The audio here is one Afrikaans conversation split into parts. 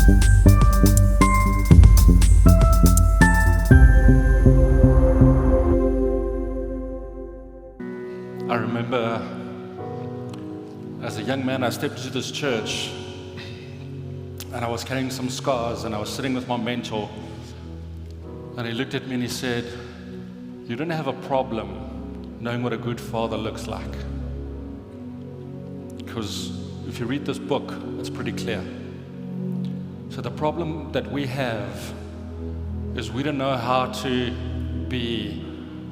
I remember as a young man, I stepped into this church and I was carrying some scars and I was sitting with my mentor and he looked at me and he said, "You don't have a problem knowing what a good father looks like. Because if you read this book, it's pretty clear. So the problem that we have is we don't know how to be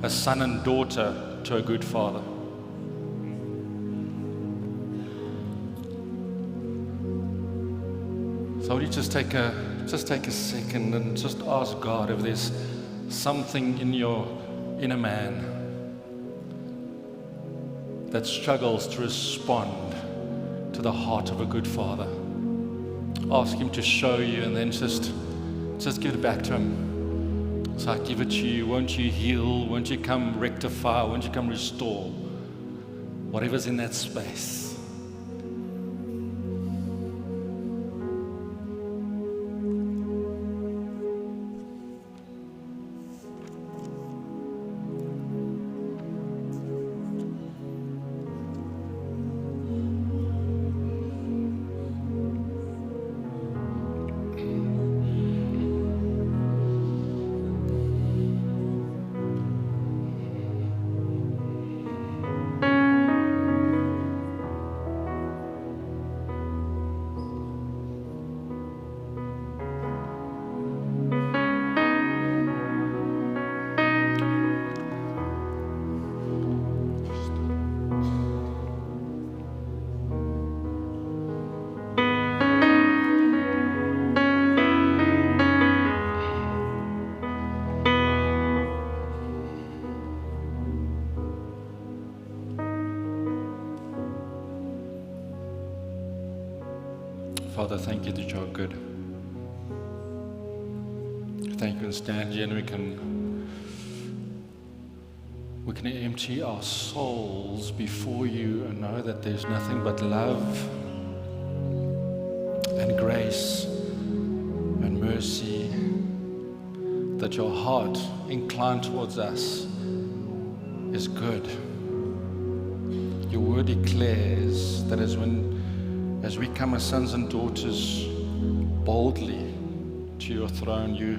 a son and daughter to a good father." So would you just take a second and just ask God if there's something in your inner man that struggles to respond to the heart of a good father. Ask Him to show you and then just give it back to Him. So I give it to you. Won't you heal? Won't you come rectify? Won't you come restore? Whatever's in that space. Father, thank you that you're good. Thank you and stand here and we can empty our souls before you and know that there's nothing but love and grace and mercy, that your heart inclined towards us is good. Your word declares that as we come as sons and daughters boldly to your throne, you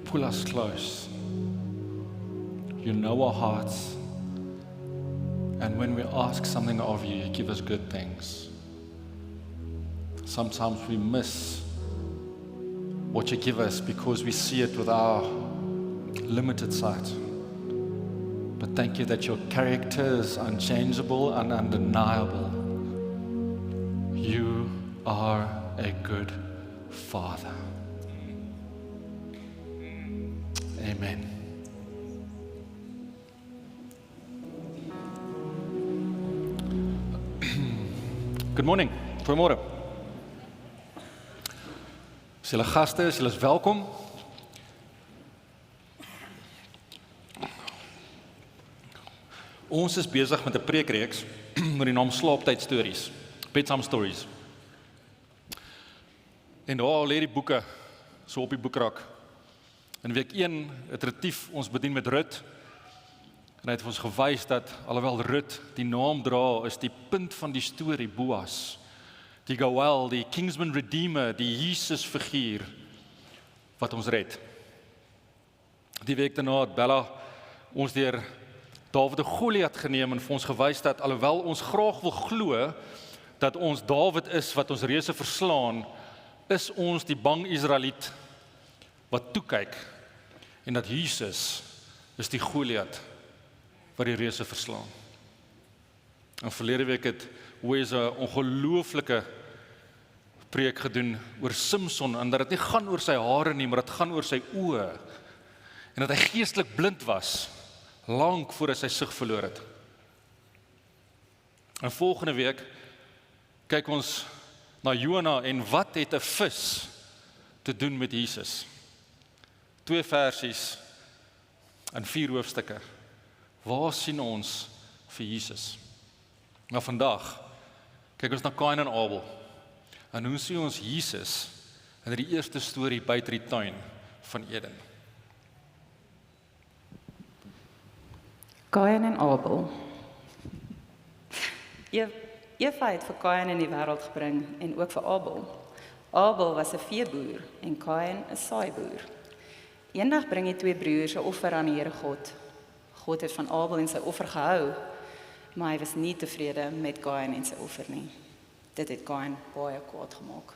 pull us close. You know our hearts. And when we ask something of you, you give us good things. Sometimes we miss what you give us because we see it with our limited sight. But thank you that your character is unchangeable and undeniable. You are a good Father. Amen. Good morning. Goeiemôre. As julle gaste is, julle is welkom. Ons is besig met 'n preekreeks met die naam Slaaptyd Stories. Bedtime Stories. En daar lê die boeke so op die boekrak. In week 1 het Retief ons bedien met Rut. En hy het ons gewys dat alhoewel Rut die naam dra, is die punt van die storie Boas, die Goel, die Kingsman Redeemer, die Jesus figuur wat ons red. Die week daarna het Bella ons deur Dawid en Goliat geneem en vir ons gewys dat alhoewel ons graag wil glo dat ons Dawid is wat ons reuse verslaan, is ons die bang Israeliet wat toekyk en dat Jesus is die Goliat wat die reuse verslaan. En verlede week het Wes 'n ongelooflike preek gedoen oor Samson en dat dit nie gaan oor sy hare nie, maar dit gaan oor sy oë en dat hy geestelik blind was lank voor hy sy sig verloor het. En volgende week kyk ons na Jona en wat het 'n vis te doen met Jesus? 2 versies en 4 hoofstukke. Waar sien ons vir Jesus? Nou vandag kyk ons na Kain en Abel. En hoe sien ons Jesus in die eerste storie buite die tuin van Eden. Kain en Abel. Eva het vir Kain in die wêreld gebring en ook vir Abel. Abel was 'n veeboer en Kain 'n saaiboer. Eendag bring die twee broers 'n offer aan die Here God. God het van Abel en sy offer gehou, maar hy was nie tevrede met Kain en sy offer nie. Dit het Kain baie kwaad gemaak.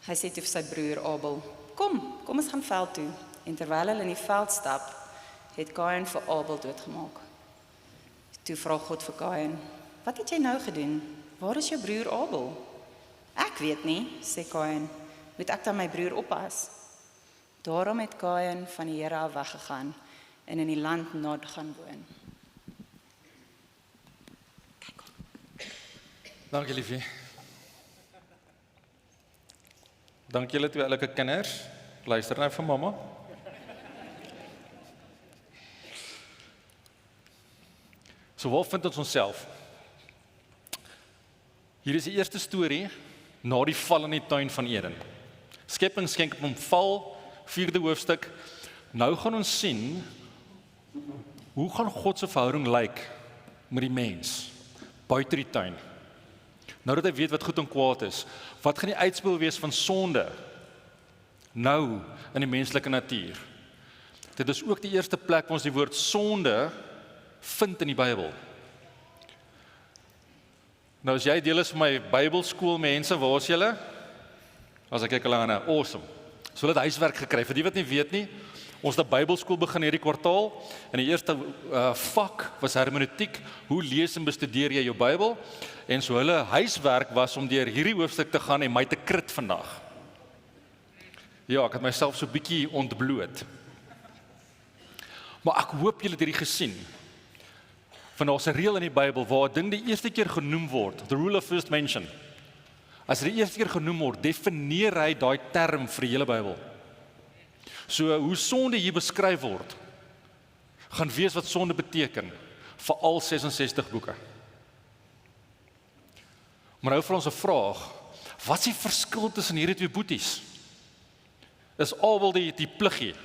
Hy sê toe vir sy broer Abel, kom ons gaan veld toe. En terwyl hulle in die veld stap, het Kain vir Abel doodgemaak. Toe vra God vir Kain, wat het jy nou gedoen? Waar is jou broer Abel? Ek weet nie, sê Kain, moet ek dan my broer oppas? Daarom het Kain van die Here af weggegaan en in die land Nod gaan woon. Dankie liefie. Dankie julle twee oulike kinders. Luister nou vir mamma. So waar vind ons onsself? Hier is die eerste storie na die val in die tuin van Eden. Skepping skenk op 'n val, 4de hoofstuk. Nou gaan ons sien hoe gaan God se verhouding lyk met die mens buite die tuin. Nou dat hy weet wat goed en kwaad is, wat gaan die uitspeel wees van sonde nou in die menslike natuur? Dit is ook die eerste plek waar ons die woord sonde vind in die Bybel. Nou as jy deel is van my Bybelskool mense, waar is julle? As ek kyk hulle aan, awesome. So hulle het huiswerk gekry. Vir die wat nie weet nie, ons het 'n Bybelskool begin hierdie kwartaal en die eerste vak was hermeneutiek. Hoe lees en bestudeer jy jou Bybel? En so hulle huiswerk was om deur hierdie hoofstuk te gaan en my te krit vandag. Ja, ek het myself so bietjie ontbloot. Maar ek hoop julle het hierdie gesien. Van daar's 'n reël in die Bybel waar 'n ding die eerste keer genoem word, the rule of first mention. As dit die eerste keer genoem word, definieer hy daai term vir die hele Bybel. So hoe sonde hier beskryf word, gaan wees wat sonde beteken vir al 66 boeke. Maar nou vir ons 'n vraag, wat is die verskil tussen hierdie twee boeties? Is Abel die pluggie?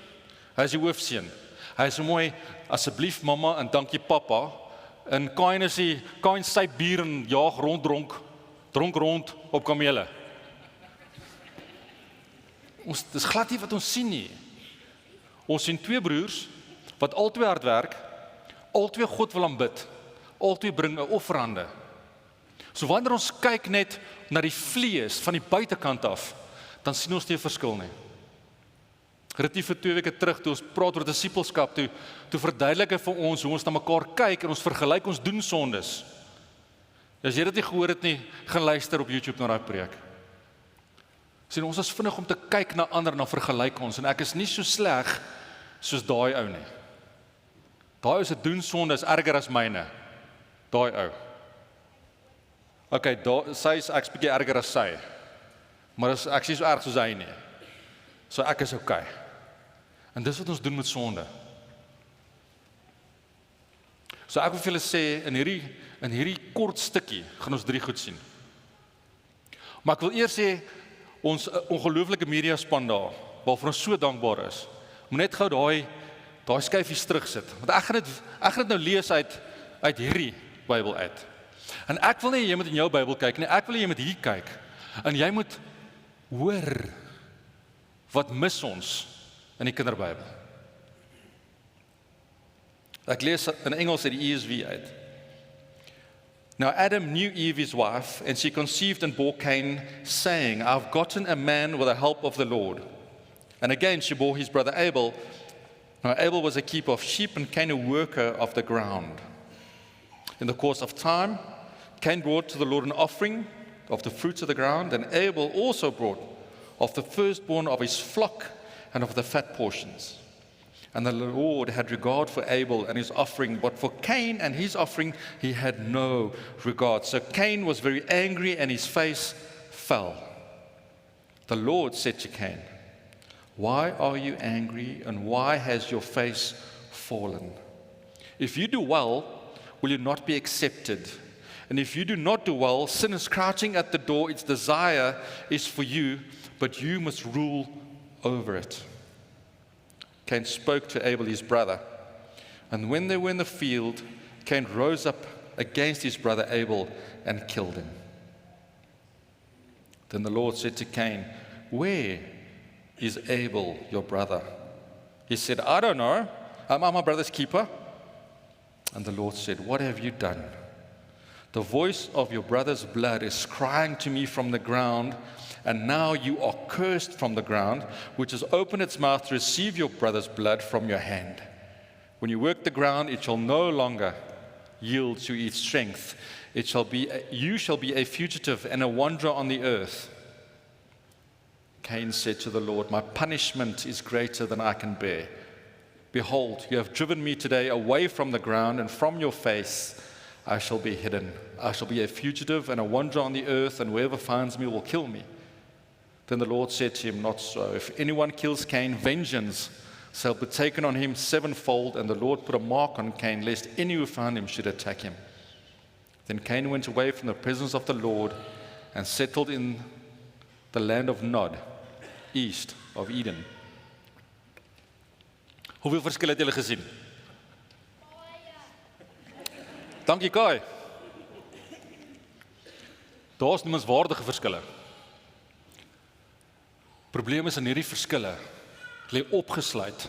Hy is die hoofseun. Hy is so mooi, asseblief mamma en dankie pappa. En Kain is Kain sy bier en jaag dronk rond op kamele. Dis glad nie wat ons sien nie. Ons sien twee broers wat albei hard werk, albei God wil aanbid, albei bring 'n offerande. So wanneer ons kyk net na die vlees van die buitekant af, dan sien ons nie 'n verskil nie. Relatief vir 2 weke terug toe ons praat oor disippelskap, toe verduidelik hy vir ons hoe ons na mekaar kyk en ons vergelyk ons doen sondes. As jy dit nie gehoor het nie, gaan luister op YouTube na daai preek. Sien, ons is vinnig om te kyk na ander en dan vergelyk ons en ek is nie so sleg soos daai ou nie. Daai ou se doen sonde is erger as myne. Daai ou. Okay, ek's bietjie erger as sy. Maar ek is nie so erg soos hy nie. So ek is okay. En dis wat ons doen met sonde. So ek wil vir julle sê, in hierdie kort stukkie gaan ons 3 goed sien. Maar ek wil eers sê, ons ongelooflike mediaspan daar, waarvoor ons so dankbaar is, moet net gou daai skyfies terugsit. Want ek gaan dit nou lees uit hierdie Bybel uit. En ek wil nie jy moet in jou Bybel kyk nie, ek wil jy moet hier kyk. En jy moet hoor wat mis ons in die kinderbybel. Ek lees in Engels uit die ESV uit. Now Adam knew Eve his wife, and she conceived and bore Cain, saying, I've gotten a man with the help of the Lord. And again she bore his brother Abel. Now Abel was a keeper of sheep, and Cain a worker of the ground. In the course of time, Cain brought to the Lord an offering of the fruits of the ground, and Abel also brought of the firstborn of his flock and of the fat portions. And the Lord had regard for Abel and his offering, but for Cain and his offering he had no regard. So Cain was very angry and his face fell. The Lord said to Cain, why are you angry and why has your face fallen? If you do well, will you not be accepted? And if you do not do well, sin is crouching at the door. Its desire is for you, but you must rule over it. Cain spoke to Abel, his brother. And when they were in the field, Cain rose up against his brother Abel and killed him. Then the Lord said to Cain, "Where is Abel, your brother?" He said, "I don't know. I'm my brother's keeper." And the Lord said, "What have you done? The voice of your brother's blood is crying to me from the ground, and now you are cursed from the ground, which has opened its mouth to receive your brother's blood from your hand. When you work the ground, it shall no longer yield you its strength. You shall be a fugitive and a wanderer on the earth." Cain said to the Lord, "My punishment is greater than I can bear. Behold, you have driven me today away from the ground, and from your face I shall be hidden. I shall be a fugitive and a wanderer on the earth, and whoever finds me will kill me." Then the Lord said to him, "Not so. If anyone kills Cain, vengeance shall be taken on him sevenfold." And the Lord put a mark on Cain, lest any who found him should attack him. Then Cain went away from the presence of the Lord and settled in the land of Nod, east of Eden. Hoeveel verskille het julle gesien? Dankie Kai. Daar's noemenswaardige verskille. Probleem is in hierdie verskille lê opgesluit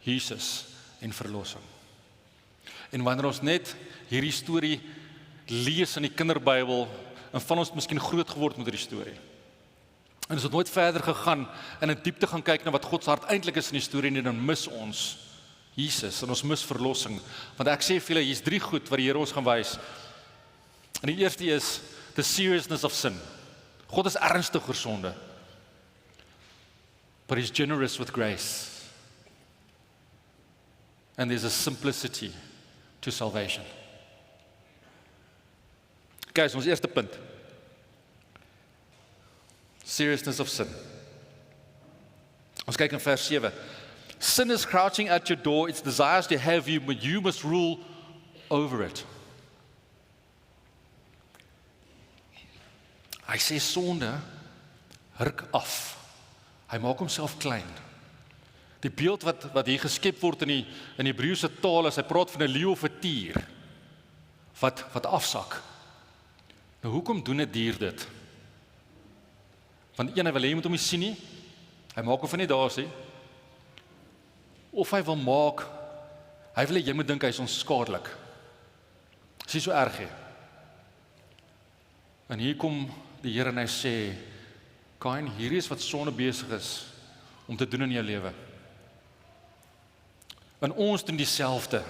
Jesus en verlossing. En wanneer ons net hierdie storie lees in die kinderbybel, en van ons miskien groot geword met hierdie storie. En ons het nooit verder gegaan en in diepte gaan kyk na wat God se hart eintlik is in die storie, en dan mis ons Jesus en ons mis verlossing. Want ek sê vir julle, hier's 3 goed wat die Here ons gaan wys. En die eerste is the seriousness of sin. God is ernstig oor sonde. But he's generous with grace. And there's a simplicity to salvation. Guys, ons eerste punt. Seriousness of sin. Ons kyk in vers 7. Sin is crouching at your door, its desires to have you, but you must rule over it. Hy sê sonde ruk af. Hy maak homself klein. Die beeld wat hier geskep word in die Hebreëse taal is, hy praat van 'n leeu of 'n tier wat afsak. Nou hoekom doen 'n dier dit? Want hy wil hê jy moet hom nie sien nie. Hy maak hom van nie daar sê. Of hy wil hê jy moet dink hy is onskadelik. Dis nie so erg nie. En hier kom die Here en hy sê, Cain, hierdie is wat sonde besig is om te doen in jou lewe. En ons doen dieselfde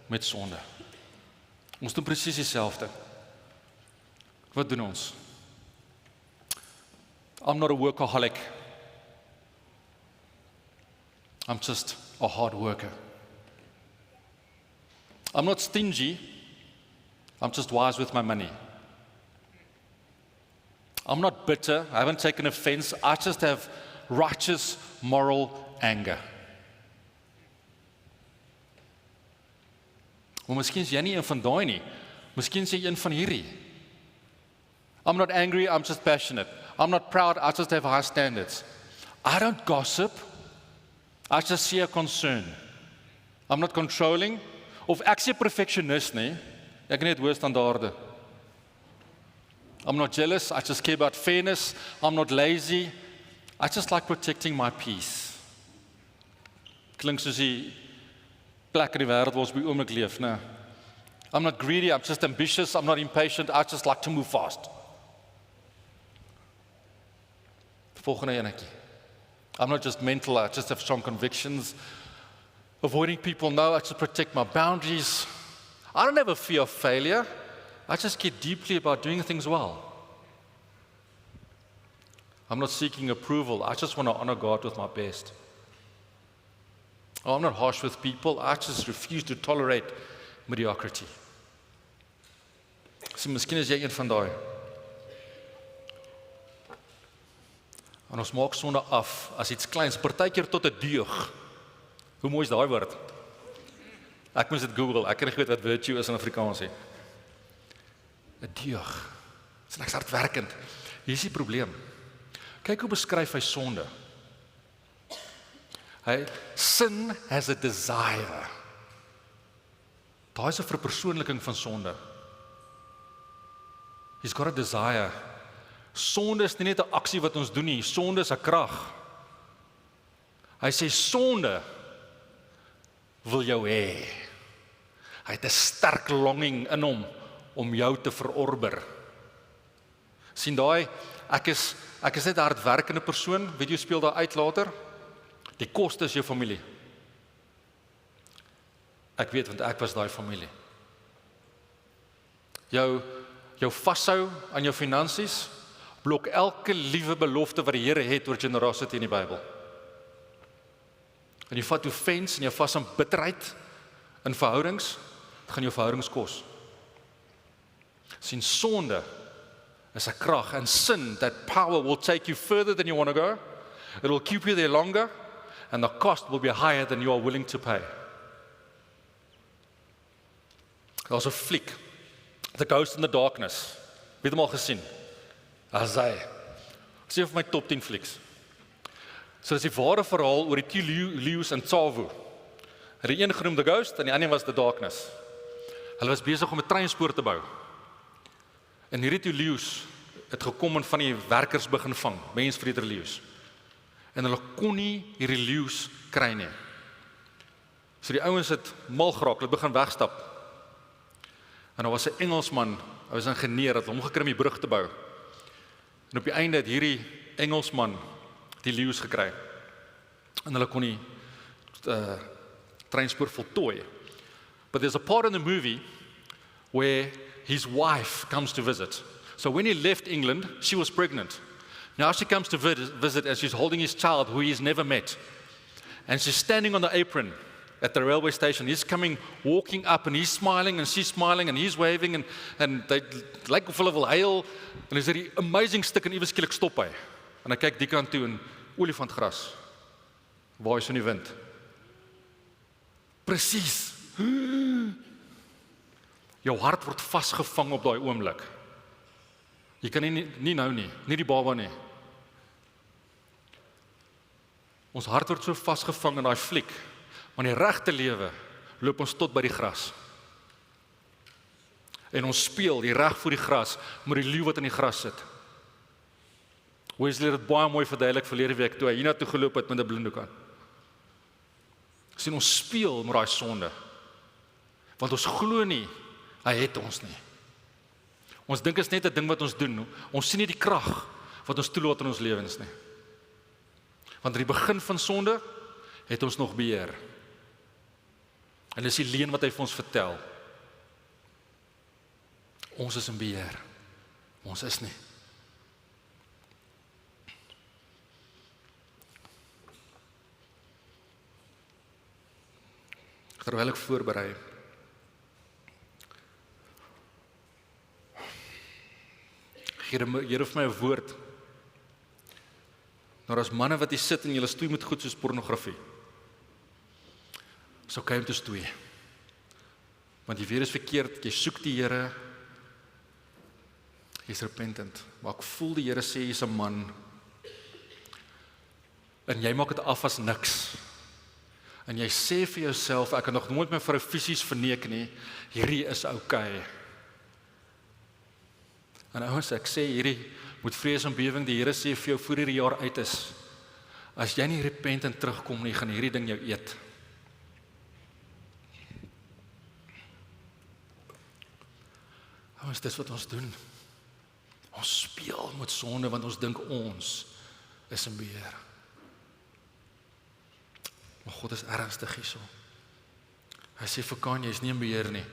met sonde. Ons doen presies dieselfde. Wat doen ons? I'm not a workaholic. I'm just a hard worker. I'm not stingy. I'm just wise with my money. I'm not bitter. I haven't taken offense. I just have righteous moral anger. Maar miskien is jy nie een van daai nie. Miskien is jy een van hierdie. I'm not angry, I'm just passionate. I'm not proud, I just have high standards. I don't gossip. I just see a concern. I'm not controlling. Of ek sê perfectionist nie. Ek het net hoë standaarde. I'm not jealous, I just care about fairness. I'm not lazy. I just like protecting my peace. Klink soos die plek in die wêreld waar ons by oomblik leef, né? I'm not greedy, I'm just ambitious, I'm not impatient, I just like to move fast. Volgende enetjie. I'm not just mental, I just have strong convictions. Avoiding people, no, I just protect my boundaries. I don't have a fear of failure. I just care deeply about doing things well. I'm not seeking approval. I just want to honor God with my best. Oh, I'm not harsh with people. I just refuse to tolerate mediocrity. So miskien is jy een van daai. En ons maak sonde af as iets kleins, partykeer tot 'n deug. Hoe mooi is daai woord? Ek moes dit Google. Ek het nie geweet wat virtue is in Afrikaans nie. 'n deug. Dis niks hardwerkend. Hier is die probleem. Kyk hoe beskryf hy sonde. Sin has a desire. Daar is 'n verpersoonliking van sonde. He's got a desire. Sonde is nie net 'n aksie wat ons doen nie, sonde is 'n krag. Hy sê sonde wil jou hê. Hy het 'n sterk longing in hom om jou te verorber. Sien daai, ek is net 'n hardwerkende persoon, weet jy speel daar uit later? Die koste is jou familie. Ek weet want ek was daai familie. Jou vashou aan jou finansies blok elke liewe belofte wat die Here het oor generosity in die Bybel. En jy vat offense en jy vas aan bitterheid in verhoudings, dit gaan jou verhoudings kos. Sien, sonde is 'n krag en sin, that power will take you further than you want to go. It will keep you there longer and the cost will be higher than you are willing to pay. Daar's 'n fliek, The Ghost in the Darkness. Weet hom al gesien? Asai. Ek sê vir my top 10 flieks. So dis die ware verhaal oor die twee leeu's in Tsavo. Hulle het een genoem The Ghost en die ander was The Darkness. Hulle was besig om 'n treinspoor te bou. En hierdie twee leeu's het gekom en van die werkers begin vang, mensvreter leeu's. En hulle kon nie hierdie leeu's kry nie. So die ouens het mal geraak, hulle begin wegstap. En daar was 'n Engelsman, hy was 'n ingenieur, het hom gekry om die brug te bou. En op die einde het hierdie Engelsman die leeu's gekry. En hulle kon die treinspoor voltooi. But there's a part in the movie where his wife comes to visit. So when he left England, she was pregnant. Now she comes to visit as she's holding his child who he's never met. And she's standing on the apron at the railway station. He's coming, walking up, and he's smiling, and she's smiling, and he's waving, and they lyk of hulle wil huil. En is hierdie amazing stuk en iewes skielik stop hy. En hy kyk die kant toe en olifantgras. Waar is in die wind? Presies. Jou hart word vasgevang op daai oomblik. Jy kan nie nou nie die baba nie. Ons hart word so vasgevang in daai fliek, want die regte lewe loop ons tot by die gras. En ons speel die reg voor die gras met die leeu wat in die gras sit. Wesley het baie mooi verduidelik verlede week toe hy hiernatoe geloop het met 'n blinddoek aan. Sien, ons speel met daai sonde. Want ons glo nie hy het ons nie. Ons dink is net 'n ding wat ons doen. Ons sien nie die krag wat ons toelaat in ons lewens nie. Want aan die begin van sonde het ons nog beheer. En dis die leuen wat hy vir ons vertel. Ons is in beheer. Ons is nie. Terwyl ek voorberei, Here vir my 'n woord. Nou as manne wat hier sit en julle stoei met goed soos pornografie. So kan jy dit stoei. Want jy weet is verkeerd, jy soek die Here. Jy's repentant, maar ek voel die Here sê jy's 'n man. En jy maak dit af as niks. En jy sê vir jouself, ek het nog nooit my vrou fisies verneek nie, hierdie is okay. En ouens, ek sê hierdie moet vrees en bewing, die Here sê vir jou voor hierdie jaar uit is, as jy nie repentant terugkom nie, gaan hierdie ding jou eet. Ouens, dis wat ons doen. Ons speel met sonde, want ons dink ons is in beheer. Maar God is ernstig hierso. Hy sê vir Kanye, jy is nie in beheer nie.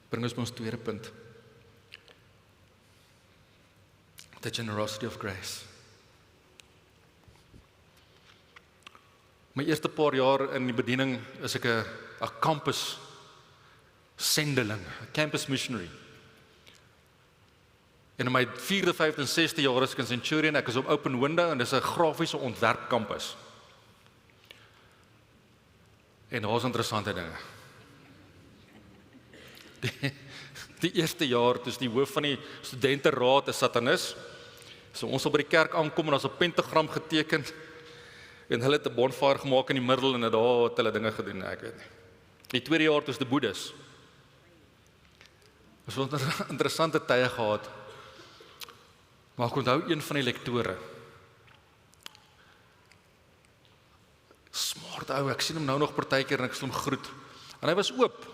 Bring ons by ons tweede punt. The generosity of grace. My eerste paar jaar in die bediening is ek 'n campus sendeling, 'n campus missionary. En in my 4de, 5de en 6de jaar as ek in Centurion, ek is op Open Window en dis 'n grafiese ontwerp kampus. En daar's interessante dinge. Die eerste jaar, toe is die hoof van die studenteraad 'n satanis. So ons sal by die kerk aankom en daar's 'n pentagram geteken en hulle het 'n bonfire gemaak in die middel en daar het hulle dinge gedoen, ek weet nie. Die tweede jaar toe is die boeddhis. Ons het 'n interessante tye gehad. Maar ek onthou een van die lektore. Smart ou, ek sien hom nou nog partykeer en ek sal hom groet. En hy was oop.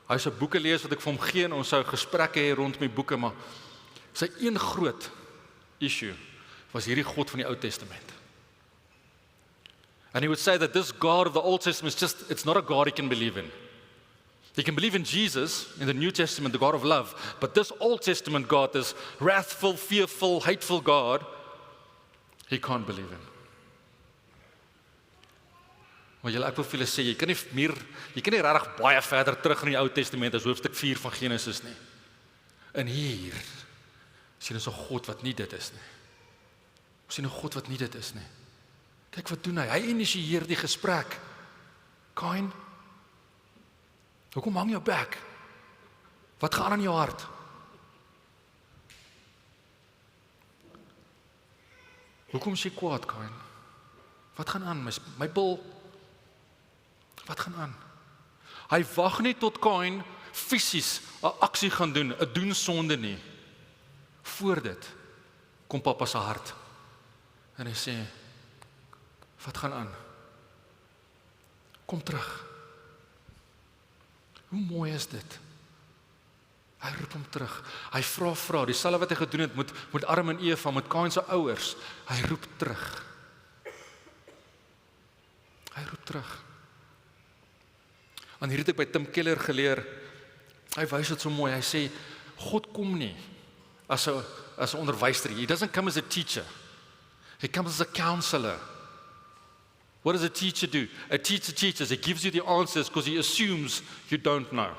Hy sou boeke lees wat ek vir hom gee en ons sou gesprekke hê rond my boeke, maar sy een groot issue was hierdie God van die Ou Testament. And he would say that this God of the Old Testament is just, it's not a God he can believe in. He can believe in Jesus, in the New Testament, the God of love, but this Old Testament God, this wrathful, fearful, hateful God, he can't believe in. Maar ek wil vir julle sê, jy kan nie regtig baie verder terug in die Ou Testament as hoofstuk 4 van Genesis nie. En hier sien ons 'n God wat nie dit is nie. Ons sien 'n God wat nie dit is nie. Kyk wat doen hy. Hy initieer die gesprek. Kain, hoekom hang jou bek? Wat gaan aan in jou hart? Hoekom is jy kwaad, Kain? Wat gaan aan? My bil. Wat gaan aan? Hy wag nie tot Kain fisies 'n aksie gaan doen, 'n doen sonde nie. Voor dit kom pappa se hart. En hy sê, wat gaan aan? Kom terug. Hoe mooi is dit? Hy roep hom terug. Hy vra, dieselfde wat hy gedoen het met Adam en Eva, met Kain se ouers. Hy roep terug. Hy roep terug. En hier het ek by Tim Keller geleer, hy wys dit so mooi, hy sê, God kom nie as 'n onderwyser. He doesn't come as a teacher. He comes as a counselor. What does a teacher do? A teacher teaches. He gives you the answers because he assumes you don't know.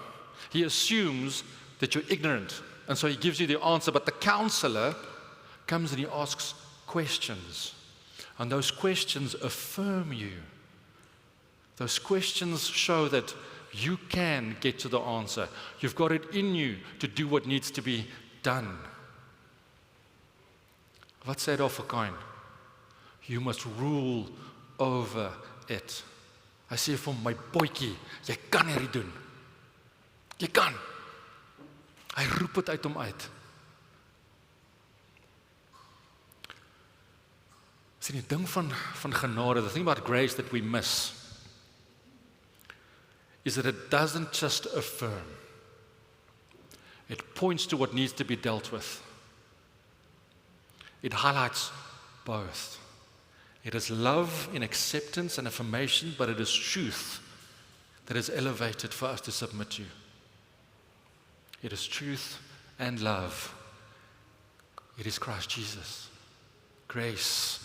He assumes that you're ignorant. And so he gives you the answer. But the counselor comes and he asks questions. And those questions affirm you. Those questions show that you can get to the answer. You've got it in you to do what needs to be done. Wat sê daar vir Kain? You must rule over it. Hy sê vir my boetjie, jy kan hierdie doen. Jy kan. Hy roep dit uit hom uit. Sien die ding van genade, the thing about grace that we miss is that it doesn't just affirm. It points to what needs to be dealt with. It highlights both. It is love in acceptance and affirmation, but it is truth that is elevated for us to submit to. It is truth and love. It is Christ Jesus. Grace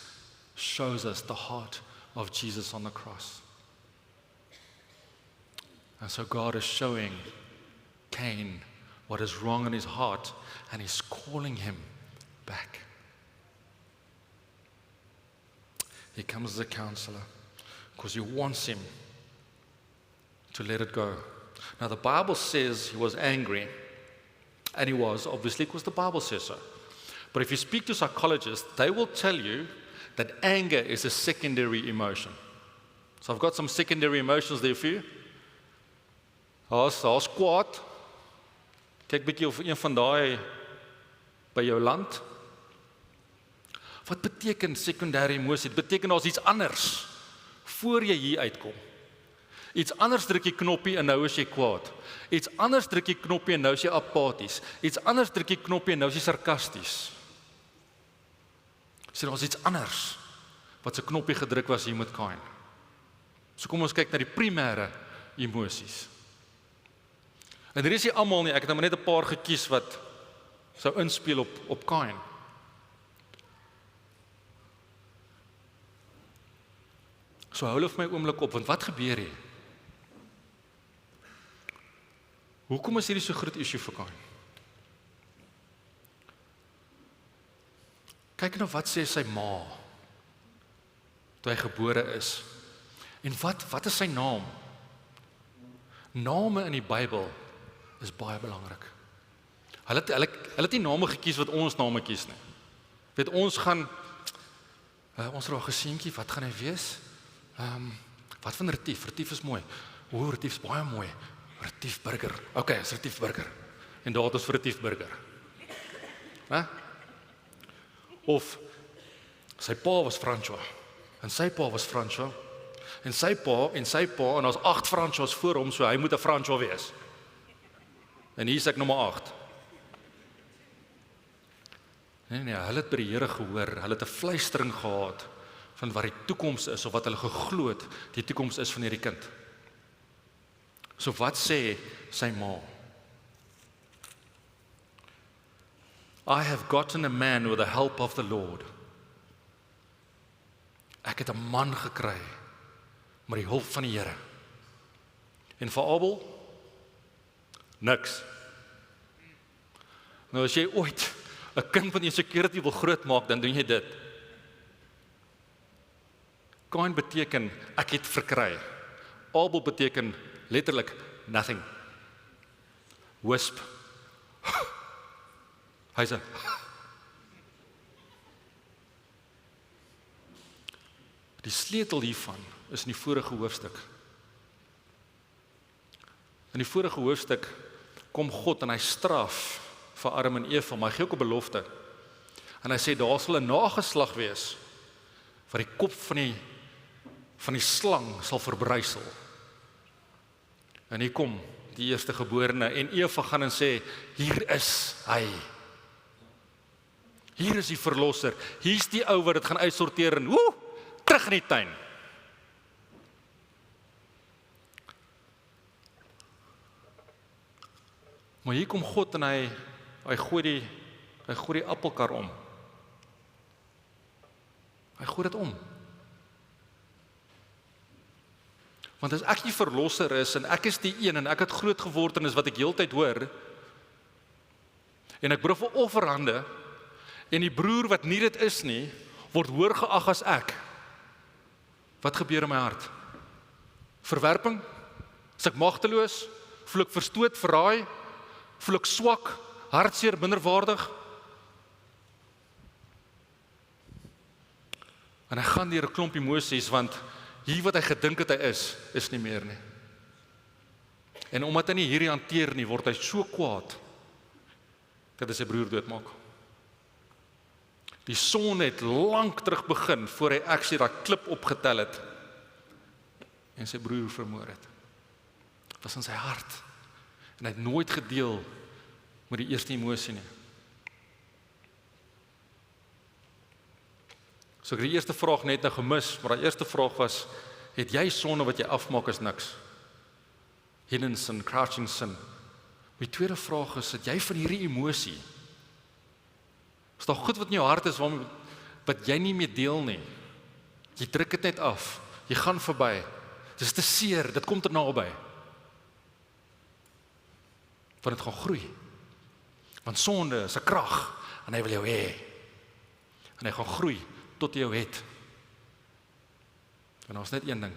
shows us the heart of Jesus on the cross. And so God is showing Cain what is wrong in his heart, and he's calling him back. He comes as a counselor because he wants him to let it go. Now the Bible says he was angry, and he was, obviously, because the Bible says so. But if you speak to psychologists, they will tell you that anger is a secondary emotion. So I've got some secondary emotions there for you. Daar's kwaad. Kyk bietjie of een van daai by jou land. Wat beteken sekondêre emosie? Dit beteken daar's iets anders voor jy hier uitkom. Iets anders druk jy knoppie en nou is jy kwaad. Iets anders druk jy knoppie en nou is jy apaties. Iets anders druk jy knoppie en nou is jy sarkasties. So daar's iets anders wat se knoppie gedruk was hier met Kain. So kom ons kyk na die primêre emosies. En daar is nie almal nie, ek het nou net 'n paar gekies wat sou inspel op Kain. So hou hulle vir my oomblik op, want wat gebeur hier? Hoekom is hierdie so groot issue vir Kain? Kyk nou wat sê sy ma toe hy gebore is. En wat is sy naam? Name in die Bybel is baie belangrik. Hulle het nie name gekies wat ons name kies nie. Weet, ons gaan, ons raak 'n seentjie, wat gaan hy wees? Wat van Retief? Retief is mooi. O, Retief is baie mooi. Retief Burger. Okay, is Retief Burger. En daar het ons vir Retief Burger. Of sy pa was François. En sy pa was François. En sy pa, en ons 8 François voor hom, so hy moet 'n François wees. En hier is ek nommer 8. Nee, hulle het by die Here gehoor, hulle het 'n fluistering gehad van wat die toekoms is, of wat hulle geglo het die toekoms is van hierdie kind. So wat sê sy ma? I have gotten a man with the help of the Lord. Ek het 'n man gekry met die hulp van die Here. En vir Abel? Niks. Nou as jy ooit 'n kind van insecurity wil grootmaak, dan doen jy dit. Kain beteken, ek het verkry. Abel beteken letterlik nothing. Wisp. Hy sê, die sleutel hiervan is in die vorige hoofstuk. In die vorige hoofstuk kom God en hy straf vir Adam en Eva, maar hy gee ook 'n belofte. En hy sê, daar sal 'n nageslag wees, wat die kop van die slang sal verbrysel. En hier kom die eerste geborene, en Eva gaan en sê, hier is hy. Hier is die verlosser, hier is die ou wat dit gaan uitsorteer en terug in die tuin. Maar hier kom God en hy gooi die appelkar om. Hy gooi dit om. Want as ek die verlosser is en ek is die een en ek het groot geword en is wat ek heeltyd hoor, en ek bring vir offerhande, en die broer wat nie dit is nie, word hoër geag as ek. Wat gebeur in my hart? Verwerping? Is ek magteloos? Voel ek verstoot, verraai? Voel ek swak, hartseer, minderwaardig? En hy gaan deur 'n klomp emosies, want hier wat hy gedink het hy is nie meer nie. En omdat hy nie hierdie hanteer nie, word hy so kwaad, dat hy sy broer doodmaak. Die son het lank terug begin, voor hy actually daai klip opgetel het, en sy broer vermoor het. Dit was in sy hart. En hy het nooit gedeel met die eerste emosie nie. So ek het die eerste vraag net nou gemis, maar die eerste vraag was, het jy sonde wat jy afmaak as niks? Hidden sin, crouching sin. Die tweede vraag is, het jy van hierdie emosie, is daar goed wat in jou hart is, wat jy nie meer deel nie? Jy druk dit net af, jy gaan verby, dit is te seer, dit kom te naby. Want dit gaan groei. Want sonde is 'n krag, en hy wil jou hê. En hy gaan groei, tot jy jou het. En daar is net een ding,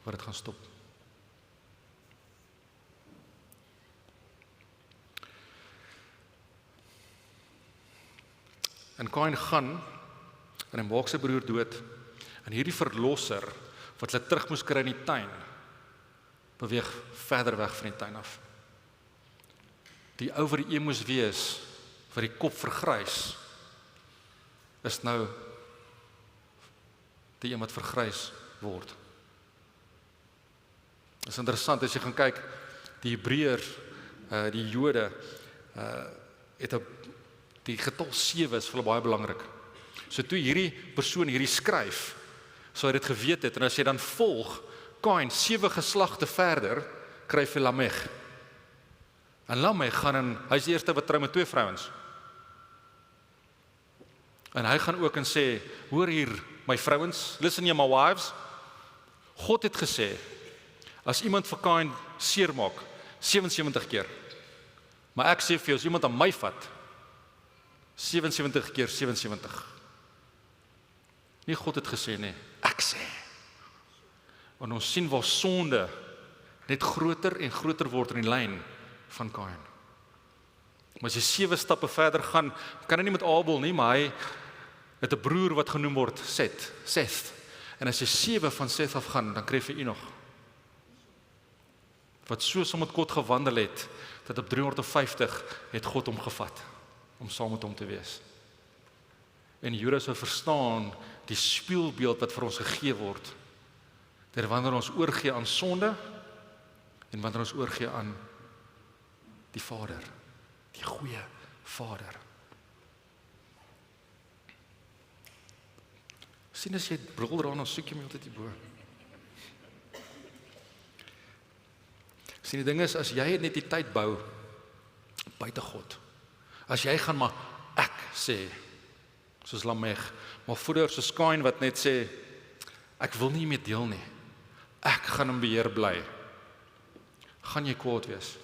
wat dit gaan stop. En Kain gaan, en hy maak sy broer dood, en hierdie verlosser, wat hulle terug moes kry in die tuin, beweeg verder weg van die tuin af. Die ou wat die een moes wees, wat die kop vergrys, is nou die een wat vergrys word. Dit is interessant, as jy gaan kyk, die Hebreërs, die Jode, die getal 7 is vir hulle baie belangrik. So toe hierdie persoon hierdie skryf, sou hy dit geweet het, en as jy dan volg, Kain, 7 geslagte verder, kry vir Lamech. En Lamech gaan hy is die eerste wat trou met 2 vrouens. En hy gaan ook en sê, hoor hier, my vrouens, listen here my wives, God het gesê, as iemand vir Kain seermaak, 77 keer, maar ek sê vir jou, as iemand aan my vat, 77 keer 77. Nie God het gesê nie, ek sê. Want ons sien waar sonde net groter en groter word in die lyn van Kain. Maar as jy 7 stappe verder gaan, kan hy nie met Abel nie, maar hy het 'n broer wat genoem word Seth. En as jy 7 van Seth af gaan, dan kry jy Enoch. Wat so saam met God gewandel het, dat op 350 het God hom gevat, om saam met hom te wees. En Judas sou verstaan die spieelbeeld wat vir ons gegee word, dat wanneer ons oorgee aan sonde, en wanneer ons oorgee aan die Vader, die goeie Vader. Sien as jy brul dra, dan soek jy my altyd hierbo. Sien, die ding is, as jy net die tyd bou, buite God, as jy gaan maar ek sê, soos Lamech, maar voeder soos Kain wat net sê, ek wil nie meer deel nie, ek gaan in beheer bly, gaan jy kwaad wees.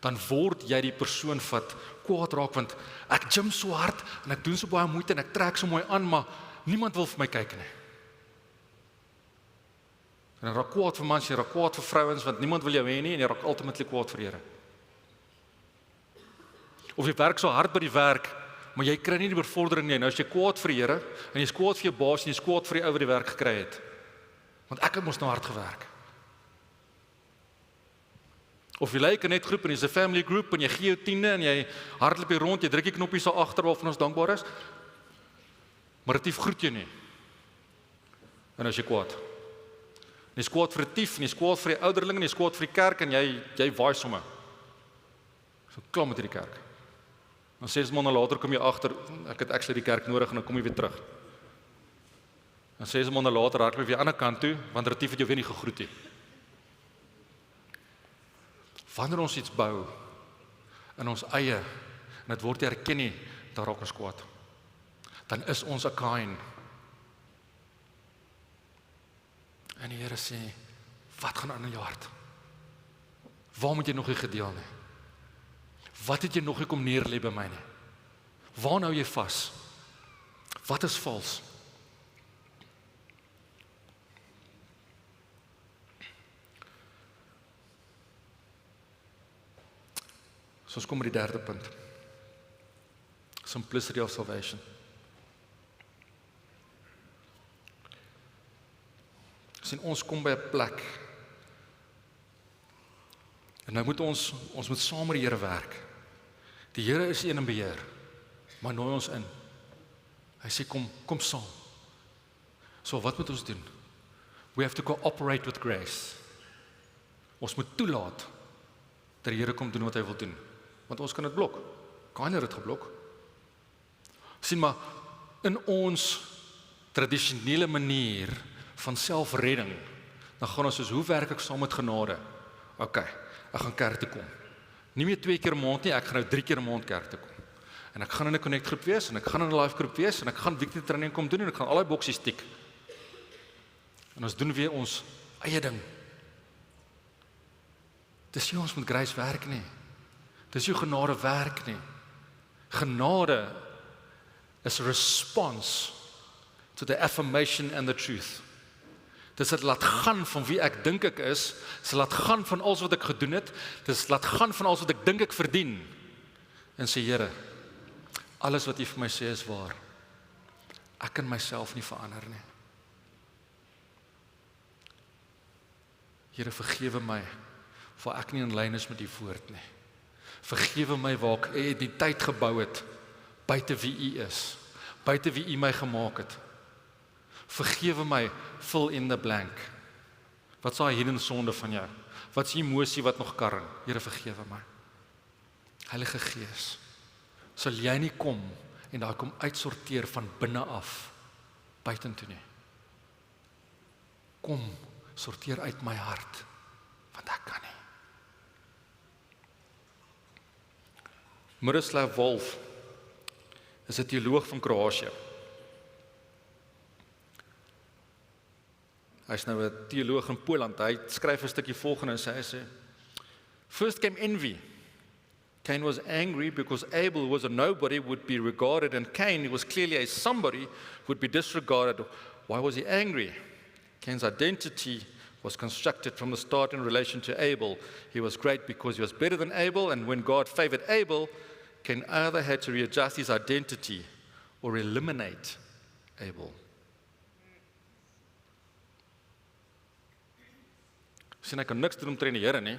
Dan word jy die persoon wat kwaad raak, want ek gym so hard, en ek doen so baie moeite, en ek trek so mooi aan, maar niemand wil vir my kyk nie. En jy raak kwaad vir mans, jy raak kwaad vir vrouens, want niemand wil jou hê nie, en jy raak ultimately kwaad vir Here. Of jy werk so hard by die werk, maar jy kry nie die bevordering nie. Nou as jy kwaad vir die Here, en jy is kwaad vir jou baas, en jy is kwaad vir die ou wat die werk gekry het. Want ek het mos nou hard gewerk. Of jy lyk in 'n netgroep, en jy is 'n family group, en jy gee jou 10de, en jy hardloop hier rond, jy druk die knoppies so agter waarvan ons dankbaar is, maar retief groet jy nie. En as jy kwaad. En jy is kwaad vir retief, en jy is kwaad vir die ouderlinge, en jy is kwaad vir die kerk, en jy waai somme. So klaar met hierdie kerk. Dan 6 maande later kom jy agter, ek het actually die kerk nodig, en dan kom jy weer terug. En 6 maande later hardloop jy aan die ander kant toe, want retief het jou weer nie gegroet nie. Wanneer ons iets bou, in ons eie, en dit word nie erken nie, dan raak ons kwaad. Dan is ons 'n Kain. En die Here sê, wat gaan aan in jou hart? Waar moet jy nog nie gedeel nie? Wat het jy nog nie kom neerlê by my nie? Waar nou jy vas? Wat is vals? So ons kom by die derde punt. Simplicity of salvation. Sien, ons kom by 'n plek. En nou moet ons moet saam met die Here werk. Die Here is een in beheer, maar nooi ons in. Hy sê kom saam. So wat moet ons doen? We have to cooperate with grace. Ons moet toelaat dat die Here kom doen wat hy wil doen. Want ons kan dit blok. Kain het dit geblok. Sien maar, in ons tradisionele manier van selfredding, dan gaan ons soos, hoe werk ek saam met genade? Ok, ek gaan kerk toe kom. Nie meer 2 keer 'n maand nie, ek gaan nou 3 keer 'n maand kerk toe kom. En ek gaan in 'n connect groep wees, en ek gaan in 'n life groep wees, en ek gaan weekly training kom doen, en ek gaan al die boksies tik. En ons doen weer ons eie ding. Dis nie ons met grace werk nie. Dis nie genade werk nie. Genade is a response to the affirmation and the truth. Dis dit laat gaan van wie ek dink ek is, dis laat gaan van alles wat ek gedoen het, dis laat gaan van alles wat ek dink ek verdien, en sê, Here, alles wat U vir my sê is waar. Ek kan myself nie verander nie. Here, vergewe my, waar ek nie in lyn is met U woord nie. Vergewe my waar ek identiteit gebou het, buite wie U is, buite wie U my gemaak het. Vergewe my, fill in the blank. Wat is daai hidden sonde van jou? Wat is die emosie wat nog karring? Here, vergewe my. Heilige Gees, sal jy nie kom en daai kom uitsorteer van binne af, buitentoe nie. Kom, sorteer uit my hart, want ek kan nie. Miroslav Volf is 'n teoloog van Kroatië. Hy is nou 'n teoloog in Poland. Hy skryf 'n stukkie volgende en hy sê, First came envy. Cain was angry because Abel was a nobody, would be regarded, and Cain was clearly a somebody, would be disregarded. Why was he angry? Cain's identity was constructed from the start in relation to Abel. He was great because he was better than Abel, and when God favored Abel, Cain either had to readjust his identity or eliminate Abel. Sien, hy kan niks doen omtrent die Here nie.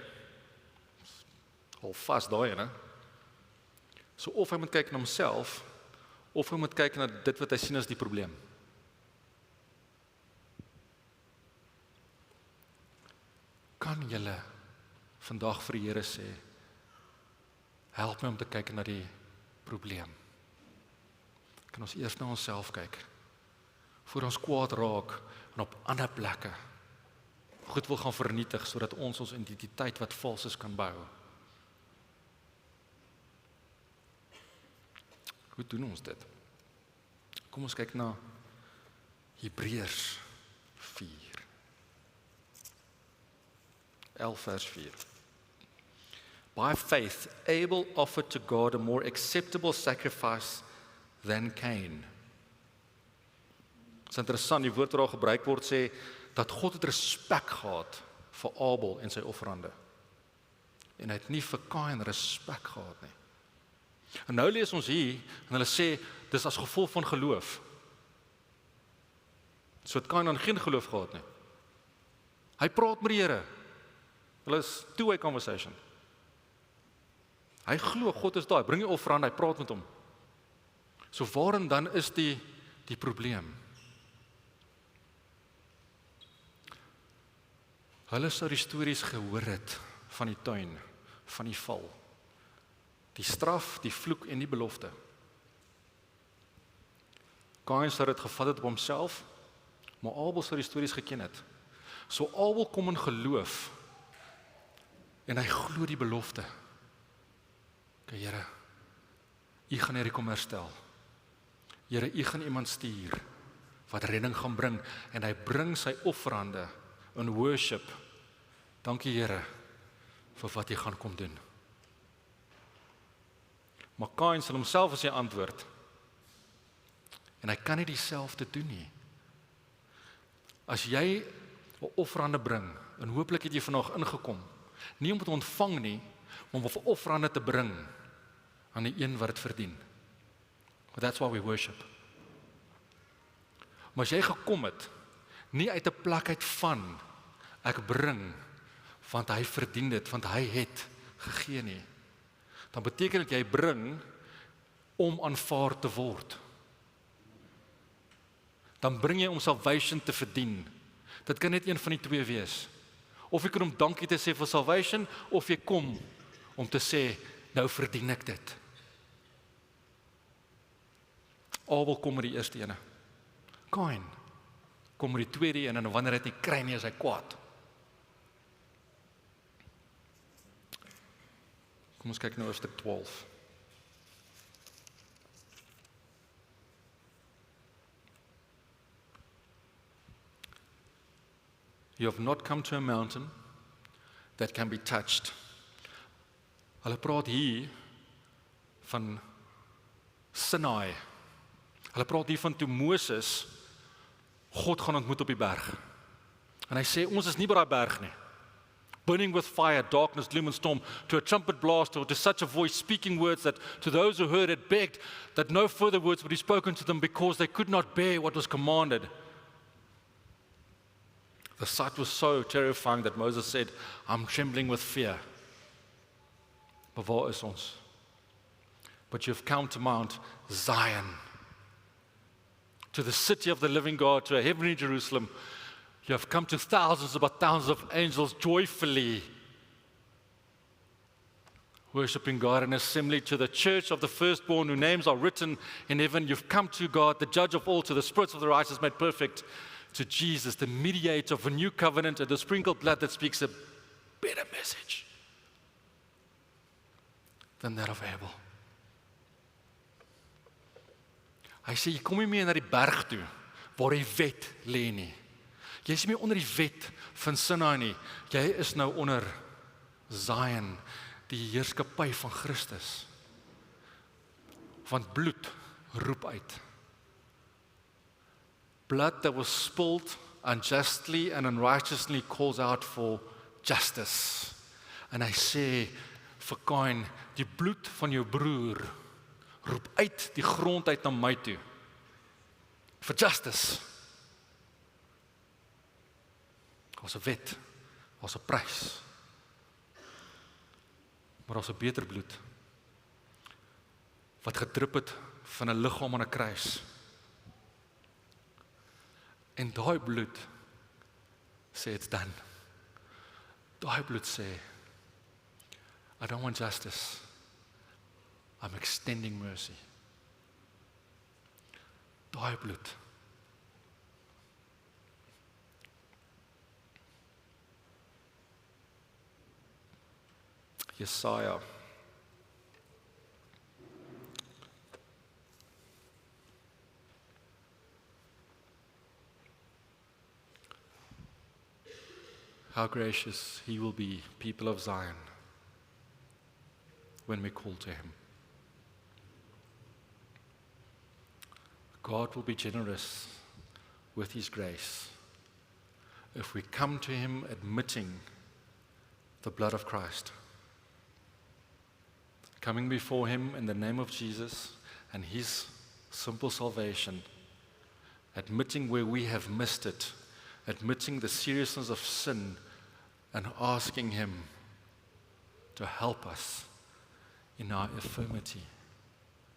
Al vas daai, né? So of hy moet kyk na homself, of hy moet kyk na dit wat hy sien as die probleem. Kan julle vandag vir die Here sê, help my om te kyk na die probleem. Kan ons eers na onsself kyk, voor ons kwaad raak en op ander plekke goed wil gaan vernietig, sodat ons identiteit wat vals is kan bou. Hoe doen ons dit? Kom ons kyk na Hebreërs 4. 11 vers 4. By faith, Abel offered to God a more acceptable sacrifice than Cain. Dit is interessant, die woord wat daar gebruik word sê, dat God het respek gehad vir Abel en sy offerande. En hy het nie vir Cain respek gehad nie. En nou lees ons hier, en hulle sê, dis as gevolg van geloof. So het Cain dan geen geloof gehad nie. Hy praat met die Here. Hulle is two-way conversation. Hy glo God is daar, bring die offer aan, hy praat met hom. So waarin dan is die probleem? Hulle sou die stories gehoor het van die tuin, van die val. Die straf, die vloek en die belofte. Cain sou dit gevat het op homself, maar Abel sou die stories geken het. So Abel kom in geloof, en hy glo die belofte. Okay, Here, U gaan hierdie kom herstel. Here, U gaan iemand stuur, wat redding gaan bring, en hy bring sy offerande in worship. Dankie Here, vir wat U gaan kom doen. Maar Cain sal homself as sy antwoord, en hy kan nie dieselfde doen nie. As jy 'n offerande bring, en hooplik het jy vanaand ingekom, nie om te ontvang nie, maar om 'n offerande te bring aan die een wat dit verdien. But that's why we worship. Maar as jy gekom het, nie uit 'n plek uit van, ek bring, want hy verdien dit, want hy het gegee nie, dan beteken dit jy bring om aanvaar te word. Dan bring jy om salvation te verdien. Dit kan net een van die twee wees. Of jy kan om dankie te sê vir salvation, of jy kom om te sê, nou verdien ek dit. Abel kom met die eerste ene. Cain kom met die tweede ene, en wanneer hy dit nie kry nie, is hy kwaad. Kom ons kyk nou hoofstuk 12. You have not come to a mountain that can be touched. Hulle praat hier van Sinai. Hulle praat hier van toe Moses God gaan ontmoet op die berg. En hy sê, ons is nie by daai berg nie. Burning with fire, darkness, gloom and storm, to a trumpet blast, or to such a voice speaking words that to those who heard it begged that no further words would be spoken to them because they could not bear what was commanded. The sight was so terrifying that Moses said, I'm trembling with fear. Maar waar is ons? But you have come to Mount Zion, to the city of the living God, to a heavenly Jerusalem. You have come to thousands upon thousands of angels joyfully worshiping God, and assembly to the church of the firstborn whose names are written in heaven. You've come to God, the judge of all, to the spirits of the righteous made perfect, to Jesus, the mediator of a new covenant, and the sprinkled blood that speaks a better message than that of Abel. Hy sê, jy kom nie meer na die berg toe, waar die wet lê nie. Jy is nie meer onder die wet van Sinai nie. Jy is nou onder Zion, die heerskappy van Christus. Want bloed roep uit. Blood that was spilled unjustly and unrighteously calls out for justice. En hy sê, vir Kain, die bloed van jou broer roep uit die grond uit na my toe. For justice. As 'n wet, as 'n prys. Maar as 'n beter bloed, wat gedrup het van 'n liggaam aan 'n kruis. En daai bloed sê it's done. Daai bloed sê, I don't want justice. I'm extending mercy. Daai bloed. Jesaja. How gracious he will be, people of Zion, when we call to him. God will be generous with his grace if we come to him admitting the blood of Christ. Coming before him in the name of Jesus and his simple salvation, admitting where we have missed it, admitting the seriousness of sin, and asking him to help us in our infirmity.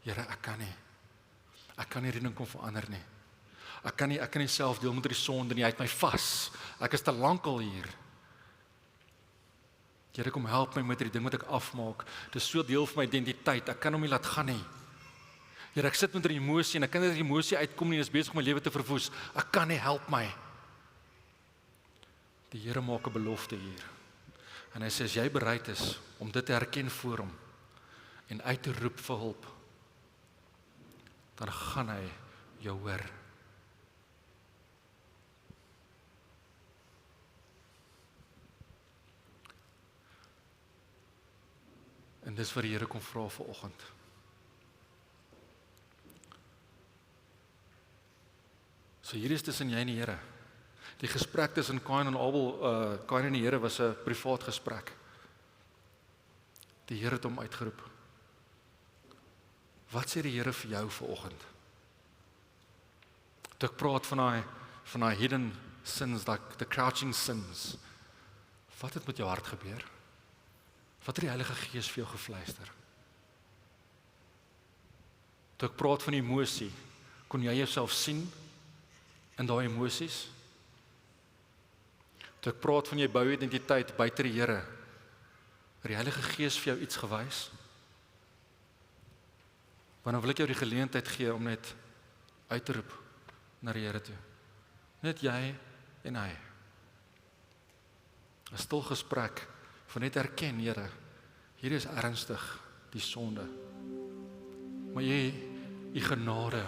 Here, ek kan nie hierdie ding kom verander nie. Ek kan nie self deel met die sonde nie, hy het my vas. Ek is te lank al hier. Here, kom help my met hierdie ding wat ek afmaak. Dit is so deel van my identiteit, ek kan hom nie laat gaan nie. Here, ek sit met 'n emosie en ek kan nie die emosie uitkom nie, en is besig om my lewe te verwoes. Ek kan nie, help my. Die Here maak 'n belofte hier. En hy sê, as jy bereid is om dit te erken voor hom en uit te roep vir hulp, dan gaan hy jou hoor. En dis wat die Here kom vra vanoggend. So hier is tussen jy en die Here. Die gesprek tussen Kain en Abel, Kain en die Here was 'n privaat gesprek. Die Here het hom uitgeroep. Wat sê die Here vir jou vanoggend? Toe ek praat van daai hidden sins, like the crouching sins. Wat het met jou hart gebeur? Wat het die Heilige Gees vir jou gefluister? Toe ek praat van emosie, kon jy jouself sien in daai emosies? Toe ek praat van jy bou identiteit buite die Here, het die Heilige Gees vir jou iets gewys? Want dan wil ek jou die geleentheid gee om net uit te roep na die Here toe. Net jy en hy. 'n Stil gesprek van net erken, Here, hier is ernstig die sonde. Maar jy genade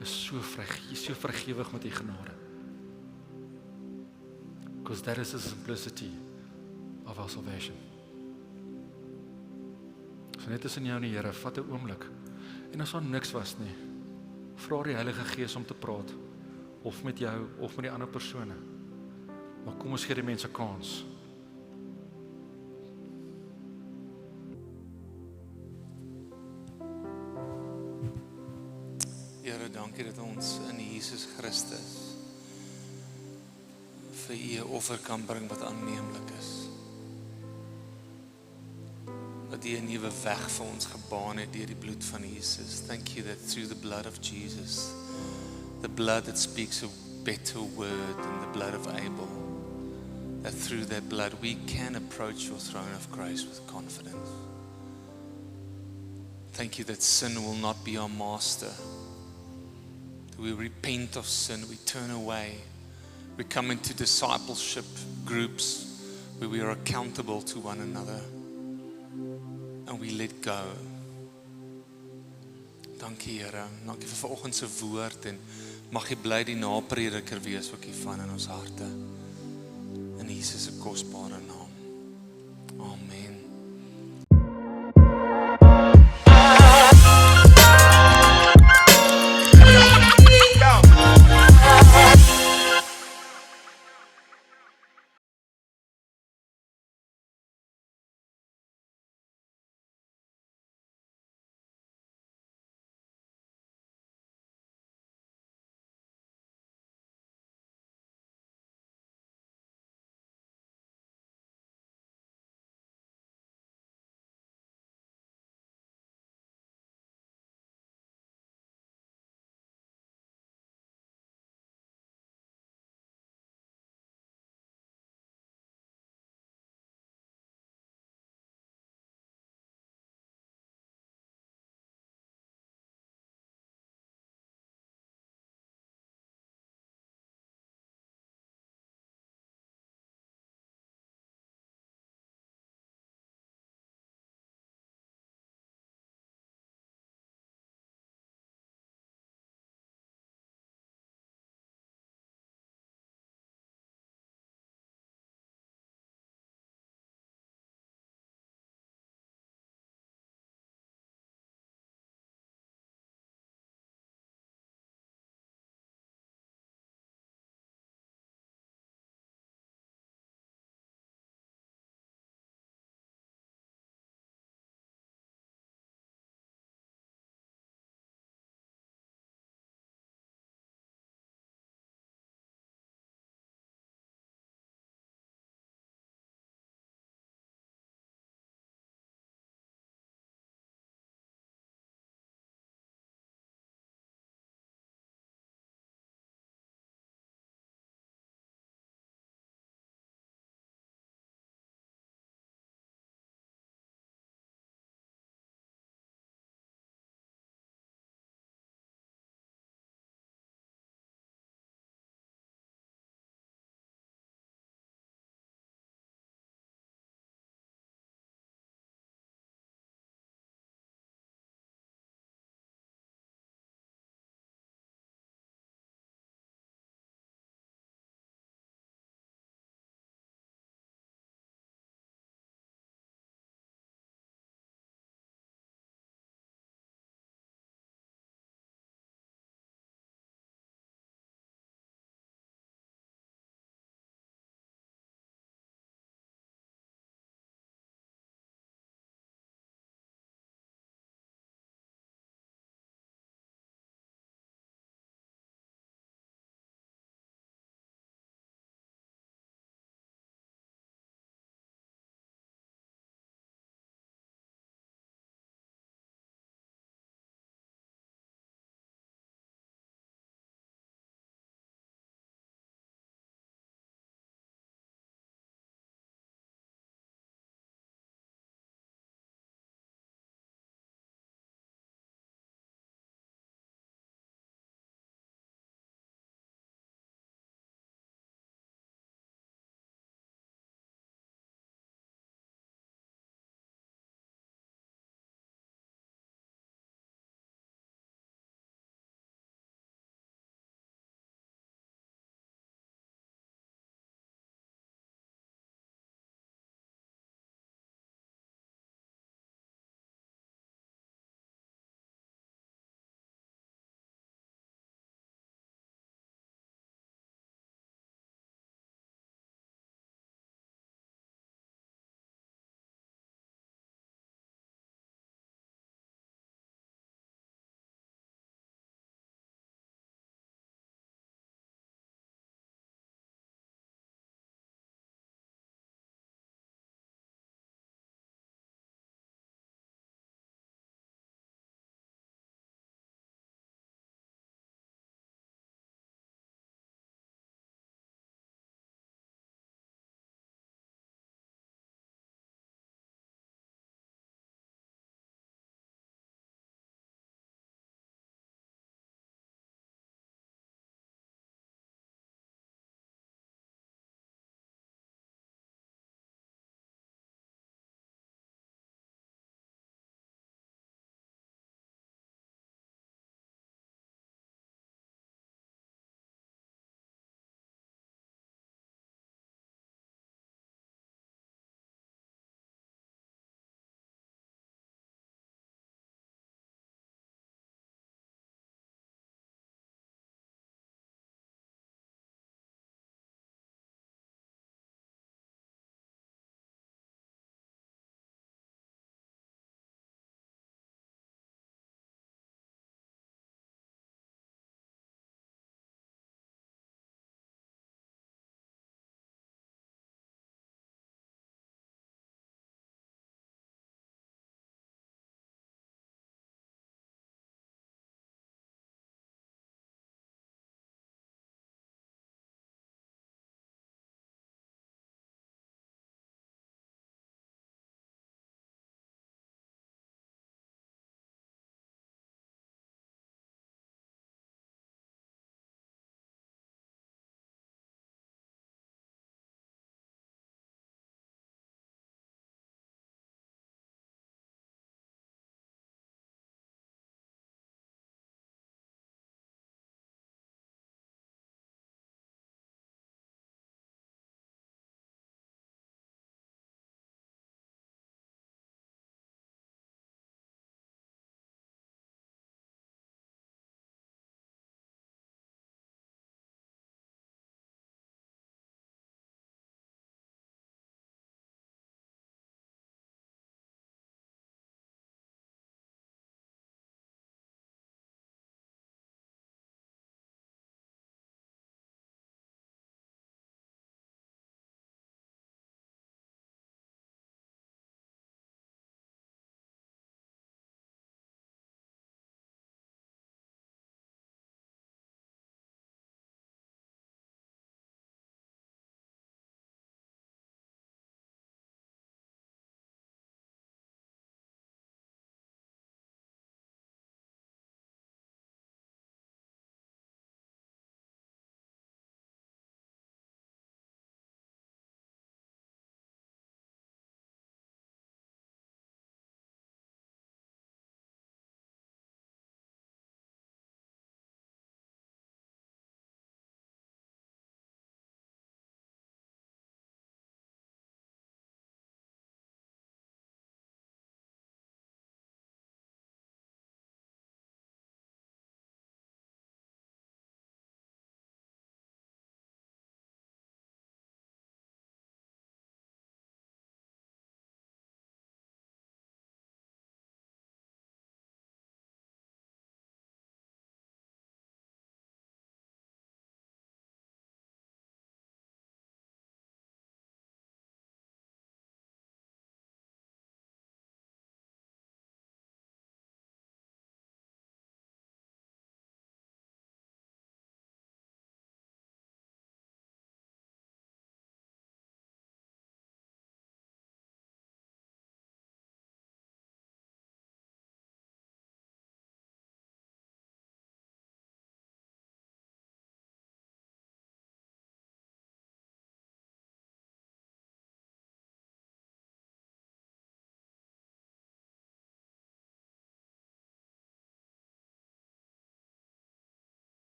is so vergewig met die genade. Because that is the simplicity of our salvation. So net tussen jou en die Here, vat 'n oomblik. En as daar niks was nie, vra die Heilige Gees om te praat, of met jou, of met die ander persone. Maar kom ons gee die mense kans. Here, dankie dat ons in Jesus Christus vir U 'n offer kan bring wat aanneemlik is. Dat U 'n nuwe weg vir ons gebaan het deur die bloed van Jesus. Thank you that through the blood of Jesus, the blood that speaks a better word than the blood of Abel, that through that blood we can approach your throne of grace with confidence. Thank you that sin will not be our master. That we repent of sin, we turn away. We come into discipleship groups where we are accountable to one another. And we let go. Dankie Here, dankie vir vanoggend se woord en mag U bly die naprediker wees ook hiervan in ons harte. In Jesus se kosbare naam. Amen.